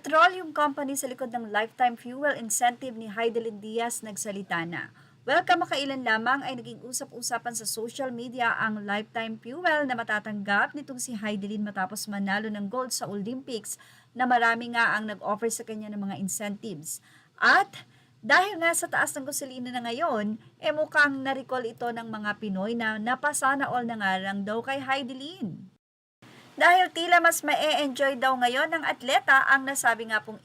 Petroleum company sa likod ng lifetime fuel incentive ni Heidelin Diaz nagsalita na. Makailan lamang ay naging usap-usapan sa social media ang lifetime fuel na matatanggap nitong si Heidelin matapos manalo ng gold sa Olympics na marami nga ang nag-offer sa kanya ng mga incentives. At dahil nga sa taas ng gasolina na ngayon, mukhang na-recall ito ng mga Pinoy na napasana all na nga lang daw kay Heidelin. Dahil tila mas ma-enjoy daw ngayon ng atleta ang nasabi nga pong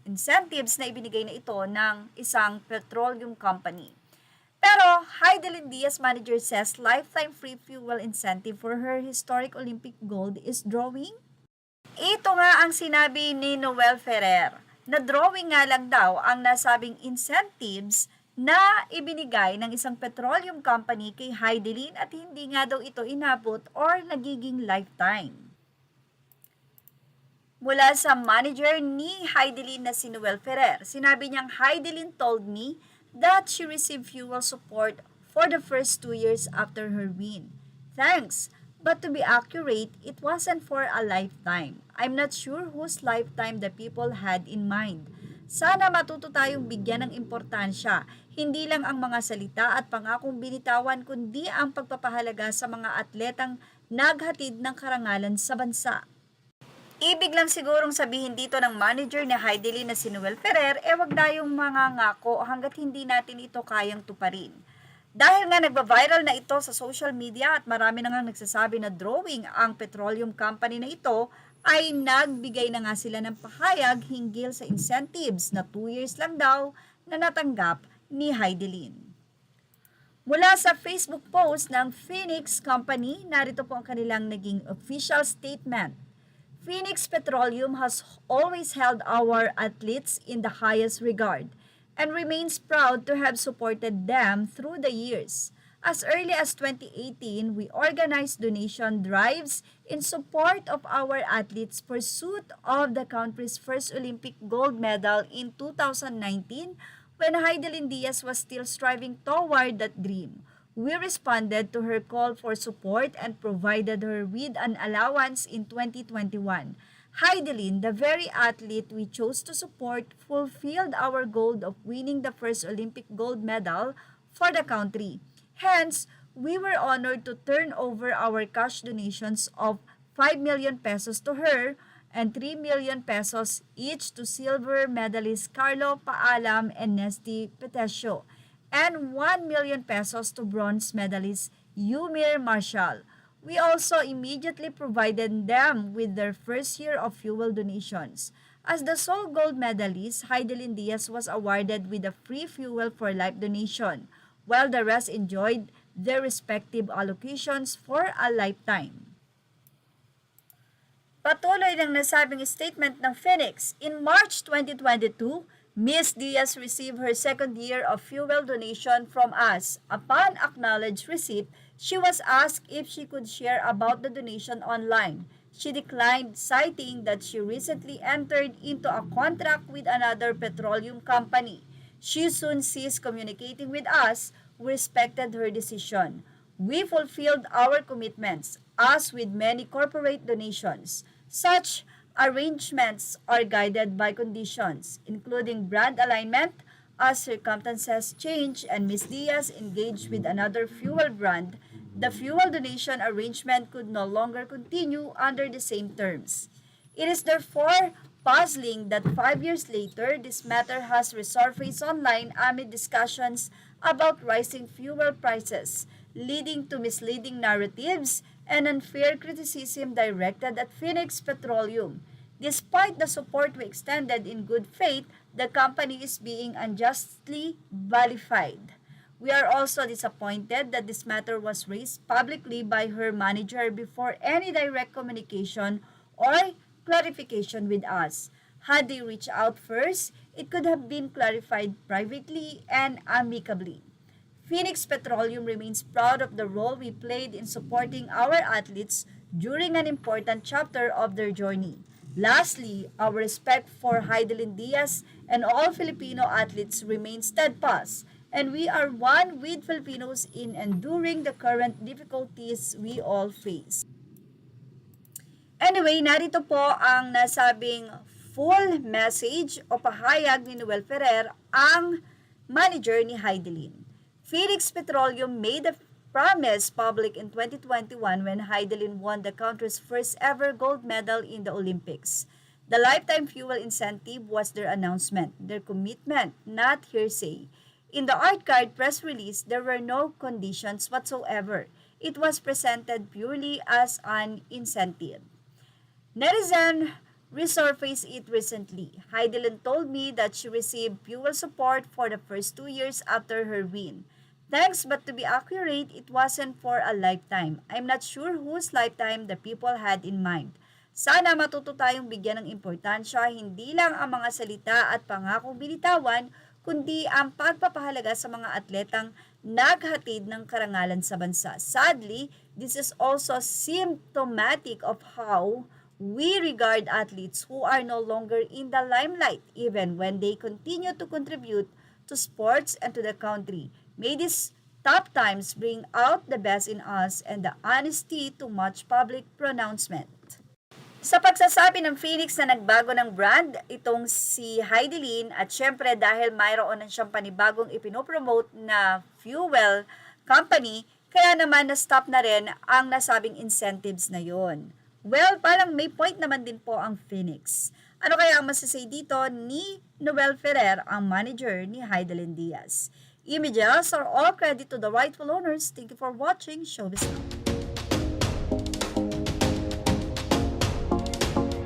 incentives na ibinigay na ito ng isang petroleum company. Pero Heidelin Diaz manager says lifetime free fuel incentive for her historic Olympic gold is drawing. Ito nga ang sinabi ni Noel Ferrer, na drawing nga lang daw ang nasabing incentives na ibinigay ng isang petroleum company kay Heidelin at hindi nga daw ito inabot or nagiging lifetime. Mula sa manager ni Heidelin na si Noel Ferrer, sinabi niyang Heidelin told me that she received fuel support for the first 2 years after her win. Thanks, but to be accurate, it wasn't for a lifetime. I'm not sure whose lifetime the people had in mind. Sana matuto tayong bigyan ng importansya, hindi lang ang mga salita at pangakong binitawan kundi ang pagpapahalaga sa mga atletang naghatid ng karangalan sa bansa. Ibig lang sigurong sabihin dito ng manager ni Heidelin na si Noel Ferrer, wag tayong mangangako hanggat hindi natin ito kayang tuparin. Dahil nga nagba-viral na ito sa social media at marami na nga nagsasabi na drawing ang petroleum company na ito, ay nagbigay na nga sila ng pahayag hinggil sa incentives na 2 years lang daw na natanggap ni Heidelin. Mula sa Facebook post ng Phoenix Company, narito po ang kanilang naging official statement. Phoenix Petroleum has always held our athletes in the highest regard and remains proud to have supported them through the years. As early as 2018, we organized donation drives in support of our athletes' pursuit of the country's first Olympic gold medal in 2019 when Heidelin Diaz was still striving toward that dream. We responded to her call for support and provided her with an allowance in 2021. Heidelin, the very athlete we chose to support, fulfilled our goal of winning the first Olympic gold medal for the country. Hence, we were honored to turn over our cash donations of 5 million pesos to her and 3 million pesos each to silver medalist Carlo Paalam and Nesty Petesio, and 1 million pesos to bronze medalist Yumir Marshall. We also immediately provided them with their first year of fuel donations. As the sole gold medalist, Heidelin Diaz was awarded with a free fuel for life donation, while the rest enjoyed their respective allocations for a lifetime. Patuloy ng nasabing statement ng Phoenix, in March 2022, Ms. Diaz received her second year of fuel donation from us. Upon acknowledged receipt, she was asked if she could share about the donation online. She declined, citing that she recently entered into a contract with another petroleum company. She soon ceased communicating with us. We respected her decision. We fulfilled our commitments, as with many corporate donations. Such arrangements are guided by conditions, including brand alignment. As circumstances change and Ms. Diaz engaged with another fuel brand, the fuel donation arrangement could no longer continue under the same terms. It is therefore puzzling that 5 years later, this matter has resurfaced online amid discussions about rising fuel prices, leading to misleading narratives and unfair criticism directed at Phoenix Petroleum. Despite the support we extended in good faith, the company is being unjustly vilified. We are also disappointed that this matter was raised publicly by her manager before any direct communication or clarification with us. Had they reached out first, it could have been clarified privately and amicably. Phoenix Petroleum remains proud of the role we played in supporting our athletes during an important chapter of their journey. Lastly, our respect for Heidelin Diaz and all Filipino athletes remains steadfast, and we are one with Filipinos in enduring the current difficulties we all face. Anyway, narito po ang nasabing full message o pahayag ni Noel Ferrer ang manager ni Heidelin. Phoenix Petroleum made a promise public in 2021 when Heidelin won the country's first ever gold medal in the Olympics. The lifetime fuel incentive was their announcement, their commitment, not hearsay. In the art card press release, there were no conditions whatsoever. It was presented purely as an incentive. Netizen resurfaced it recently. Heidelin told me that she received fuel support for the first 2 years after her win. Thanks, but to be accurate, it wasn't for a lifetime. I'm not sure whose lifetime the people had in mind. Sana matuto tayong bigyan ng importansya hindi lang ang mga salita at pangakong binitawan, kundi ang pagpapahalaga sa mga atletang naghatid ng karangalan sa bansa. Sadly, this is also symptomatic of how we regard athletes who are no longer in the limelight even when they continue to contribute to sports and to the country. May these tough times bring out the best in us and the honesty to much public pronouncement. Sa pagsasabi ng Phoenix na nagbago ng brand, itong si Heidelin at syempre dahil mayroon na siyang panibagong ipinopromote na fuel company, kaya naman na-stop na rin ang nasabing incentives na yon. Well, parang may point naman din po ang Phoenix. Ano kaya ang masasay dito ni Noel Ferrer, ang manager ni Heidelin Diaz? Images are all credit to the rightful owners. Thank you for watching Showbiz Now.